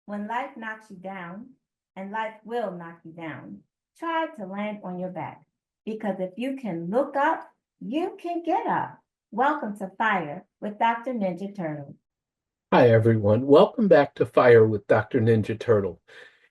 When life knocks you down, and life will knock you down, try to land on your back. Because if you can look up, you can get up. Welcome to Fire with Dr. Ninja Turtle. Hi everyone, welcome back to Fire with Dr. Ninja Turtle.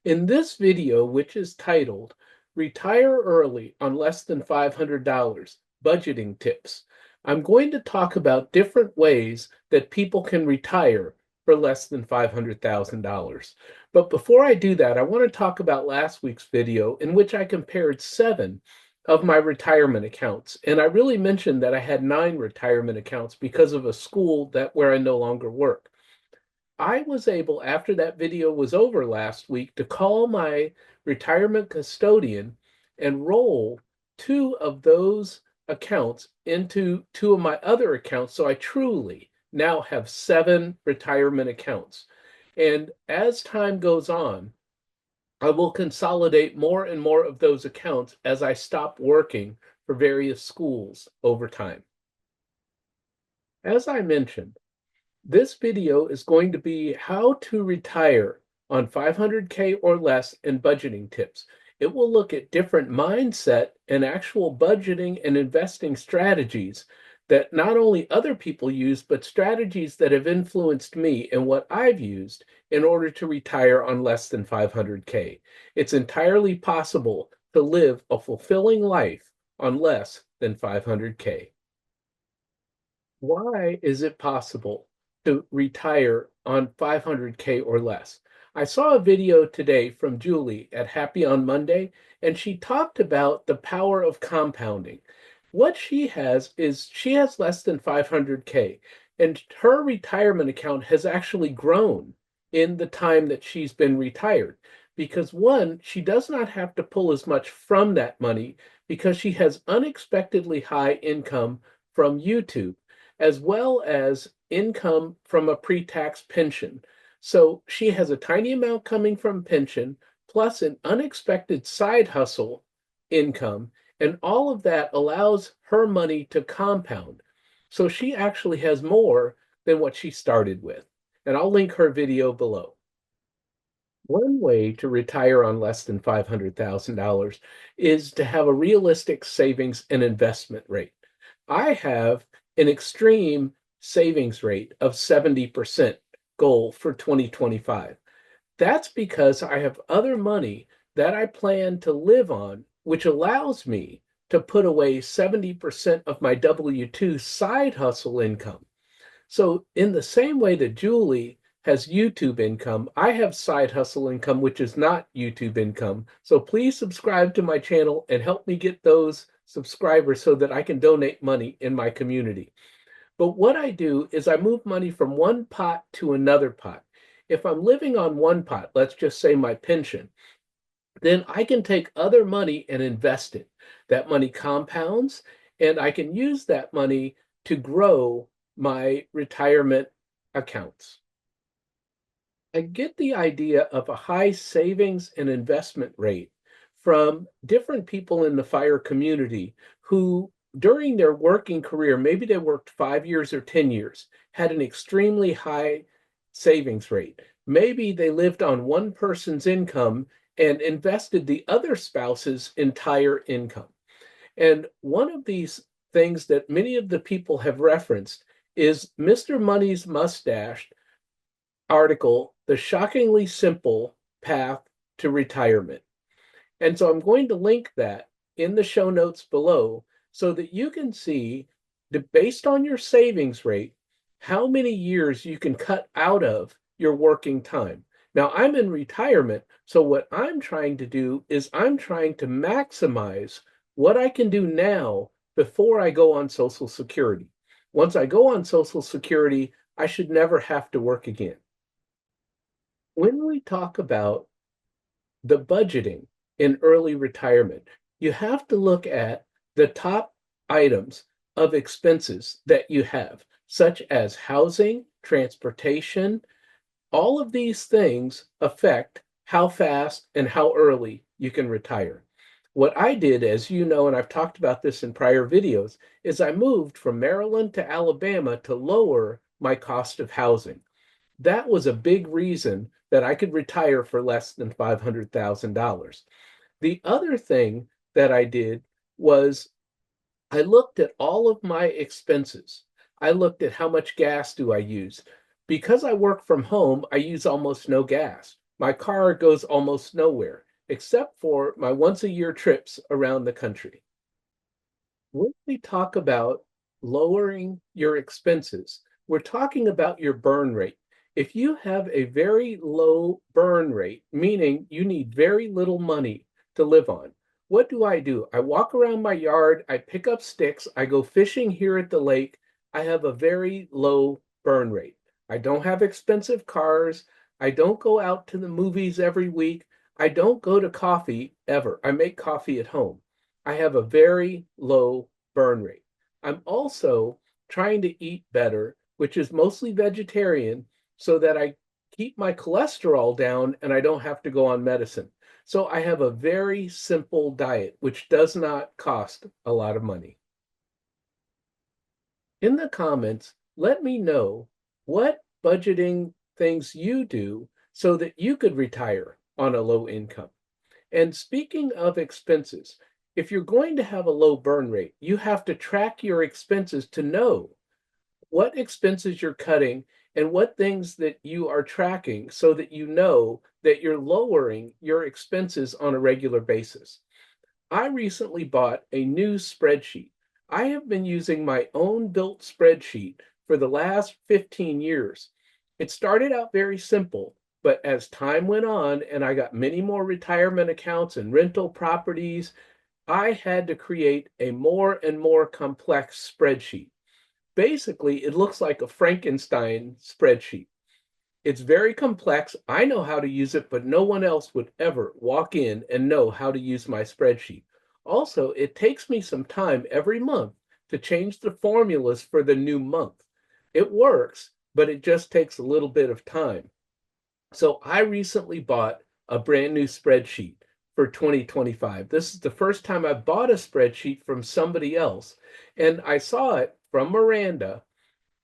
In this video, which is titled Retire Early on Less Than $500, Budgeting Tips, I'm going to talk about different ways that people can retire for less than $500,000. But before I do that, I want to talk about last week's video in which I compared 7 of my retirement accounts. And I really mentioned that I had 9 retirement accounts because of a school where I no longer work. I was able, after that video was over last week, to call my retirement custodian and roll 2 of those accounts into 2 of my other accounts. So I truly now have 7 retirement accounts. And as time goes on, I will consolidate more and more of those accounts as I stop working for various schools over time. As I mentioned, this video is going to be how to retire on 500K or less and budgeting tips. It will look at different mindset and actual budgeting and investing strategies that not only other people use, but strategies that have influenced me and what I've used in order to retire on less than 500K. It's entirely possible to live a fulfilling life on less than 500K. Why is it possible to retire on 500K or less? I saw a video today from Julie at Happy on Monday, and she talked about the power of compounding. What she has is she has less than 500K, and her retirement account has actually grown in the time that she's been retired. Because one, she does not have to pull as much from that money because she has unexpectedly high income from YouTube, as well as income from a pre-tax pension. So she has a tiny amount coming from pension, plus an unexpected side hustle income, and all of that allows her money to compound. So she actually has more than what she started with. And I'll link her video below. One way to retire on less than $500,000 is to have a realistic savings and investment rate. I have an extreme savings rate of 70% goal for 2025. That's because I have other money that I plan to live on, which allows me to put away 70% of my W-2 side hustle income. So in the same way that Julie has YouTube income, I have side hustle income, which is not YouTube income. So please subscribe to my channel and help me get those subscribers so that I can donate money in my community. But what I do is I move money from one pot to another pot. If I'm living on one pot, let's just say my pension, then I can take other money and invest it. That money compounds, and I can use that money to grow my retirement accounts. I get the idea of a high savings and investment rate from different people in the fire community who, during their working career, maybe they worked 5 years or 10 years, had an extremely high savings rate. Maybe they lived on one person's income and invested the other spouse's entire income. And one of these things that many of the people have referenced is Mr. Money's Mustache article, The Shockingly Simple Path to Retirement. And so I'm going to link that in the show notes below so that you can see, based on your savings rate, how many years you can cut out of your working time. Now, I'm in retirement, so what I'm trying to do is I'm trying to maximize what I can do now before I go on Social Security. Once I go on Social Security, I should never have to work again. When we talk about the budgeting in early retirement, you have to look at the top items of expenses that you have, such as housing, transportation. All of these things affect how fast and how early you can retire. What I did, as you know, and I've talked about this in prior videos, is I moved from Maryland to Alabama to lower my cost of housing. That was a big reason that I could retire for less than $500,000. The other thing that I did was I looked at all of my expenses. I looked at how much gas do I use. Because I work from home, I use almost no gas. My car goes almost nowhere, except for my once a year trips around the country. When we talk about lowering your expenses, we're talking about your burn rate. If you have a very low burn rate, meaning you need very little money to live on, what do? I walk around my yard, I pick up sticks, I go fishing here at the lake. I have a very low burn rate. I don't have expensive cars. I don't go out to the movies every week. I don't go to coffee ever. I make coffee at home. I have a very low burn rate. I'm also trying to eat better, which is mostly vegetarian, so that I keep my cholesterol down and I don't have to go on medicine. So I have a very simple diet, which does not cost a lot of money. In the comments, let me know what budgeting things you do so that you could retire on a low income. And speaking of expenses, if you're going to have a low burn rate, you have to track your expenses to know what expenses you're cutting and what things that you are tracking so that you know that you're lowering your expenses on a regular basis. I recently bought a new spreadsheet. I have been using my own built spreadsheet for the last 15 years. It started out very simple, but as time went on and I got many more retirement accounts and rental properties, I had to create a more and more complex spreadsheet. Basically, it looks like a Frankenstein spreadsheet. It's very complex. I know how to use it, but no one else would ever walk in and know how to use my spreadsheet. Also, it takes me some time every month to change the formulas for the new month. It works, but it just takes a little bit of time. So I recently bought a brand new spreadsheet for 2025. This is the first time I bought a spreadsheet from somebody else, and I saw it from Miranda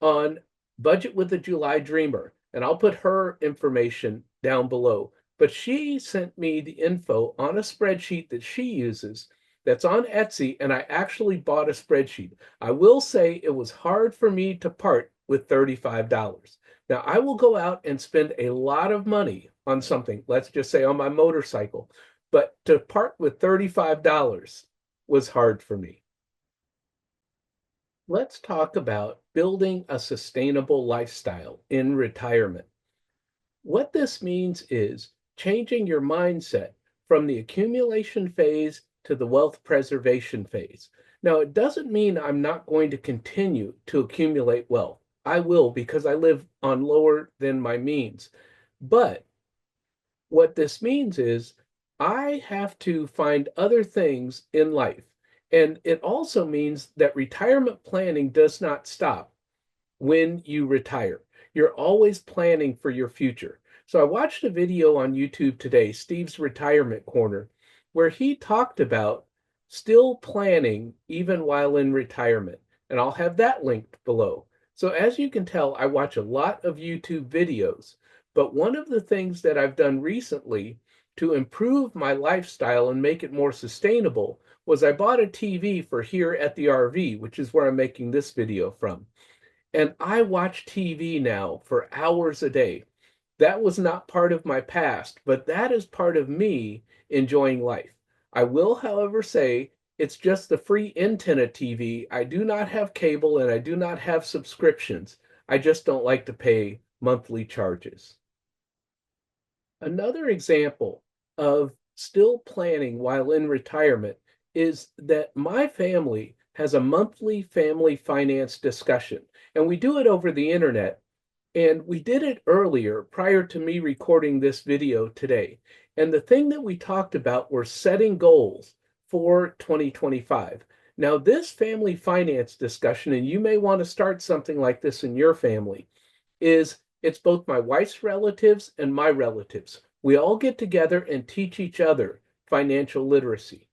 on Budget with the July Dreamer, and I'll put her information down below. But she sent me the info on a spreadsheet that she uses that's on Etsy, and I actually bought a spreadsheet. I will say it was hard for me to part with $35. Now, I will go out and spend a lot of money on something, let's just say on my motorcycle, but to part with $35 was hard for me. Let's talk about building a sustainable lifestyle in retirement. What this means is changing your mindset from the accumulation phase to the wealth preservation phase. Now, it doesn't mean I'm not going to continue to accumulate wealth. I will, because I live on lower than my means. But what this means is I have to find other things in life. And it also means that retirement planning does not stop when you retire. You're always planning for your future. So I watched a video on YouTube today, Steve's Retirement Corner, where he talked about still planning even while in retirement. And I'll have that linked below. So as you can tell, I watch a lot of YouTube videos, but one of the things that I've done recently to improve my lifestyle and make it more sustainable was I bought a TV for here at the RV, which is where I'm making this video from. And I watch TV now for hours a day. That was not part of my past, but that is part of me enjoying life. I will, however, say it's just the free antenna TV. I do not have cable and I do not have subscriptions. I just don't like to pay monthly charges. Another example of still planning while in retirement is that my family has a monthly family finance discussion, and we do it over the internet. And we did it earlier prior to me recording this video today. And the thing that we talked about were setting goals for 2025. Now, this family finance discussion, and you may want to start something like this in your family, is it's both my wife's relatives and my relatives. We all get together and teach each other financial literacy.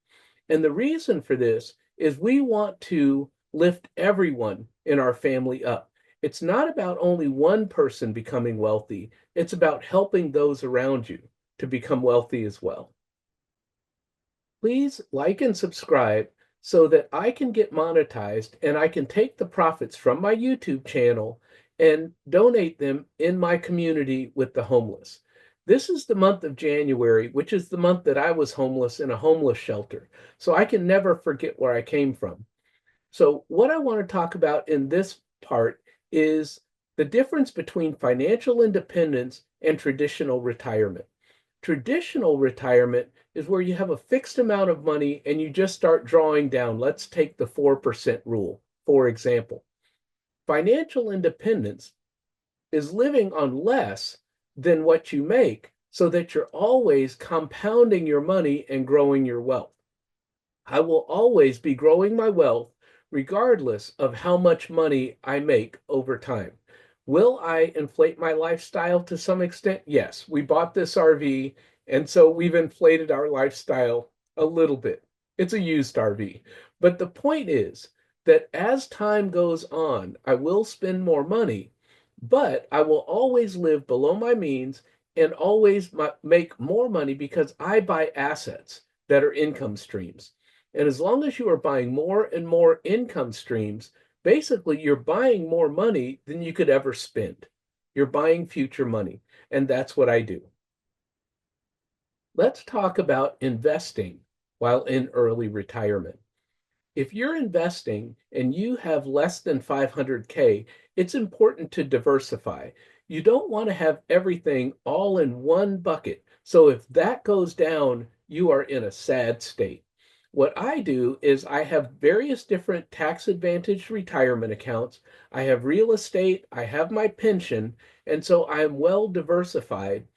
And the reason for this is we want to lift everyone in our family up. It's not about only one person becoming wealthy, it's about helping those around you to become wealthy as well. Please like and subscribe so that I can get monetized and I can take the profits from my YouTube channel and donate them in my community with the homeless. This is the month of January, which is the month that I was homeless in a homeless shelter. So I can never forget where I came from. So, what I want to talk about in this part is the difference between financial independence and traditional retirement. Traditional retirement is where you have a fixed amount of money and you just start drawing down. Let's take the 4% rule, for example. Financial independence is living on less than what you make so that you're always compounding your money and growing your wealth. I will always be growing my wealth regardless of how much money I make over time. Will I inflate my lifestyle to some extent? Yes, we bought this RV, and so we've inflated our lifestyle a little bit. It's a used RV. But the point is that as time goes on, I will spend more money, but I will always live below my means and always make more money because I buy assets that are income streams. And as long as you are buying more and more income streams, basically you're buying more money than you could ever spend. You're buying future money. And that's what I do. Let's talk about investing while in early retirement. If you're investing and you have less than 500K, it's important to diversify. You don't want to have everything all in one bucket. So if that goes down, you are in a sad state. What I do is I have various different tax advantaged retirement accounts. I have real estate, I have my pension, and so I'm well diversified.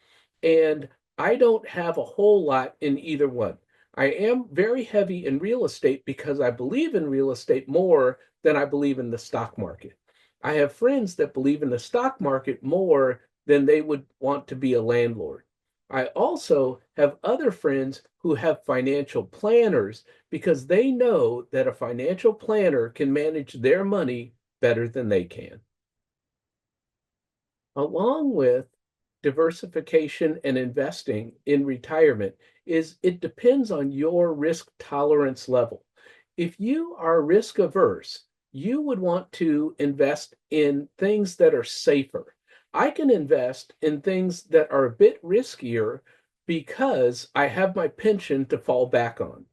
And I don't have a whole lot in either one. I am very heavy in real estate because I believe in real estate more than I believe in the stock market. I have friends that believe in the stock market more than they would want to be a landlord. I also have other friends who have financial planners because they know that a financial planner can manage their money better than they can. Along with diversification and investing in retirement is it depends on your risk tolerance level. If you are risk averse, you would want to invest in things that are safer. I can invest in things that are a bit riskier because I have my pension to fall back on.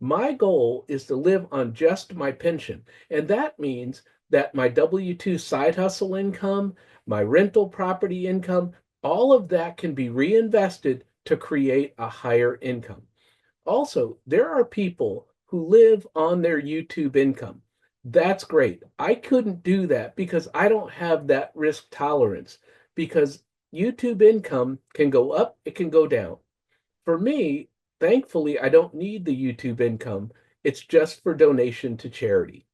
My goal is to live on just my pension, and that means that my W-2 side hustle income, my rental property income, all of that can be reinvested to create a higher income. Also, there are people who live on their YouTube income. That's great. I couldn't do that because I don't have that risk tolerance because YouTube income can go up, it can go down. For me, thankfully, I don't need the YouTube income. It's just for donation to charity.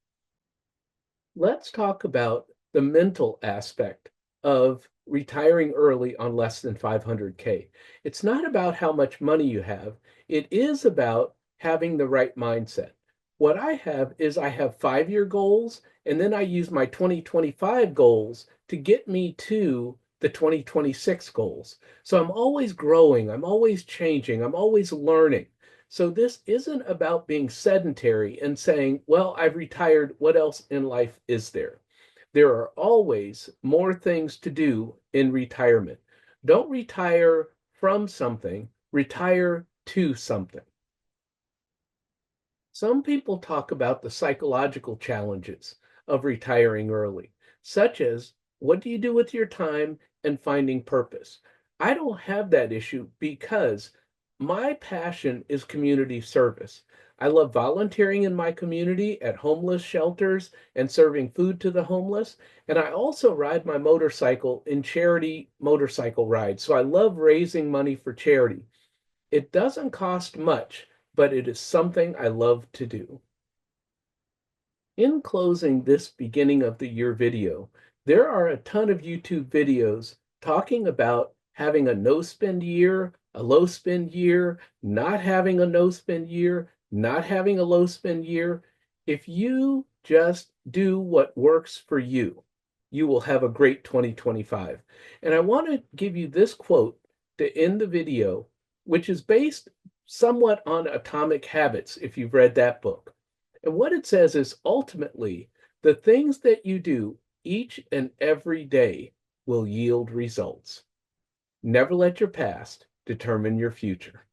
Let's talk about the mental aspect of retiring early on less than 500K. It's not about how much money you have, it is about having the right mindset. What I have is I have 5-year goals, and then I use my 2025 goals to get me to the 2026 goals. So I'm always growing, I'm always changing, I'm always learning. So this isn't about being sedentary and saying, well, I've retired, what else in life is there? There are always more things to do in retirement. Don't retire from something, retire to something. Some people talk about the psychological challenges of retiring early, such as what do you do with your time and finding purpose? I don't have that issue because my passion is community service. I love volunteering in my community at homeless shelters and serving food to the homeless. And I also ride my motorcycle in charity motorcycle rides. So I love raising money for charity. It doesn't cost much, but it is something I love to do. In closing this beginning of the year video, there are a ton of YouTube videos talking about having a no spend year, a low spend year, not having a no spend year, not having a low spend year. If you just do what works for you, you will have a great 2025. And I want to give you this quote to end the video, which is based somewhat on Atomic Habits, if you've read that book. And what it says is ultimately, the things that you do each and every day will yield results. Never let your past determine your future.